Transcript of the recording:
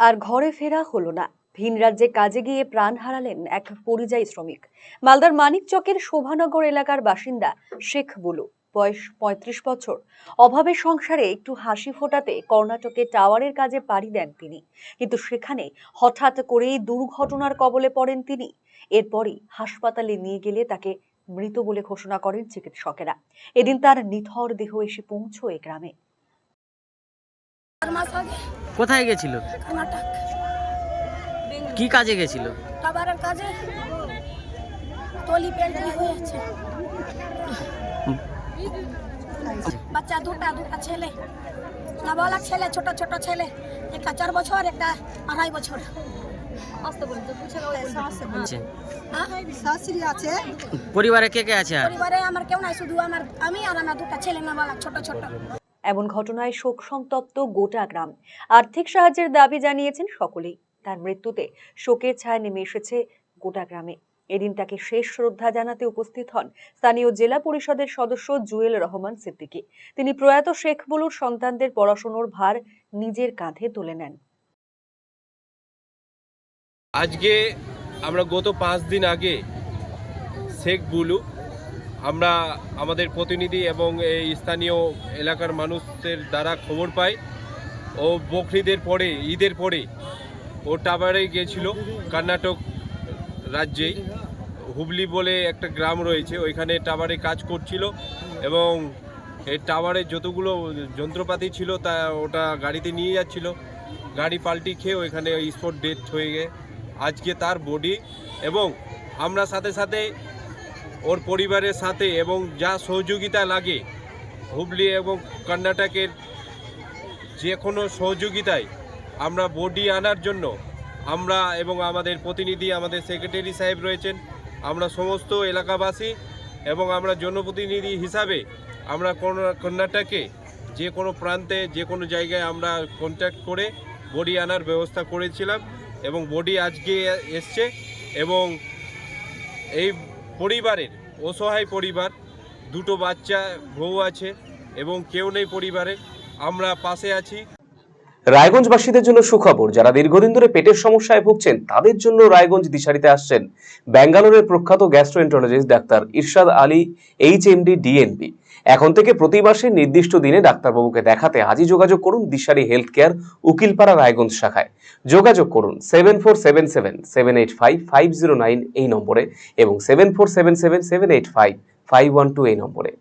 আর ঘরে ফেরা হলো না। ভিন রাজ্যে কাজে গিয়ে প্রাণ হারালেন এক পরিযায়ী শ্রমিক। মালদার মানিকচকের শোভানগর এলাকার বাসিন্দা শেখ বুলু, বয়স ৩৫ বছর। অভাবের সংসারে একটু হাসি ফোটাতে কর্ণাটকে টাওয়ারের কাজে পাড়ি দেন তিনি, কিন্তু সেখানে হঠাৎ করেই দুর্ঘটনার কবলে পড়েন তিনি। এরপরই হাসপাতালে নিয়ে গেলে তাকে মৃত বলে ঘোষণা করেন চিকিৎসকেরা। এদিন তার নিথর দেহ এসে পৌঁছয় গ্রামে। কোথায় গেছিল? কর্ণাটক। কি কাজে গেছিল? টাওয়ারের কাজে। টলি পেন্টলি হয়েছে। বাচ্চা দুটা ছেলে, নাবালক ছেলে, ছোট ছোট ছেলে, একটা 4 বছর, একটা 2.5 বছর। শাশুড়ি আছে। পরিবারে কে কে আছে? পরিবারে আমার কেউ নাই, শুধু আমি আর আমার দুটা ছেলে নাবালক ছোট ছোট। এমন ঘটনায় শোক সন্তপ্ত গোটা গ্রাম। আর্থিক সাহায্যের দাবি জানিয়েছেন সকলেই। তার মৃত্যুতে শোকের ছায়া নেমে এসেছে গোটা গ্রামে। এদিন তাকে শেষ শ্রদ্ধা জানাতে উপস্থিত হন স্থানীয় জেলা পরিষদের সদস্য জুয়েল রহমান সিদ্দিকী। তিনি প্রয়াত শেখ বুলুর সন্তানদের পড়াশোনার ভার নিজের কাঁধে তুলে নেন। আজকে আমরা গত 5 দিন আগে শেখ বুলু আমরা আমাদের প্রতিনিধি এবং এই স্থানীয় এলাকার মানুষদের দ্বারা খবর পাই। ও বকরিদের পরে, ঈদের পরে ও টাওয়ারে গিয়েছিল। কর্ণাটক রাজ্যে হুবলি বলে একটা গ্রাম রয়েছে, ওইখানে টাওয়ারে কাজ করছিল এবং এই টাওয়ারে যতগুলো যন্ত্রপাতি ছিল তা ওটা গাড়িতে নিয়ে যাচ্ছিল। গাড়ি পাল্টি খেয়ে ওইখানে স্পট ডেথ হয়ে গিয়ে আজকে তার বডি, এবং আমরা সাথে সাথে ওর পরিবারের সাথে এবং যা সহযোগিতা লাগে হুবলি এবং কর্ণাটকের যে কোনো সহযোগিতায় আমরা বডি আনার জন্য আমরা এবং আমাদের প্রতিনিধি, আমাদের সেক্রেটারি সাহেব রয়েছেন, আমরা সমস্ত এলাকাবাসী এবং আমরা জনপ্রতিনিধি হিসাবে আমরা কর্ণাটকে যে কোনো প্রান্তে যে কোনো জায়গায় আমরা কন্ট্যাক্ট করে বডি আনার ব্যবস্থা করেছিলাম এবং বডি আজকে এসছে। এবং এই পরিবারের অসহায় পরিবার, দুটো বাচ্চা, বউ আছে এবং কেউ নেই পরিবারে, আমরা পাশে আছি। রায়গঞ্জবাসীদের জন্য সুখবর, যারা দীর্ঘদিন ধরে পেটের সমস্যায় ভুগছেন তাদের জন্য রায়গঞ্জ দিশারিতে আসছেন ব্যাঙ্গালোরের প্রখ্যাত গ্যাস্ট্রোএন্টারোলজিস্ট ডাক্তার ইরশাদ আলী, এইচএমডি, ডিএনবি। এখন থেকে প্রতি মাসে নির্দিষ্ট দিনে ডাক্তারবাবুকে দেখাতে আজই যোগাযোগ করুন দিশারি হেলথ কেয়ার, উকিলপাড়া, রায়গঞ্জ শাখায়। যোগাযোগ করুন 7477785509 এই নম্বরে এবং 7477785512 এই নম্বরে।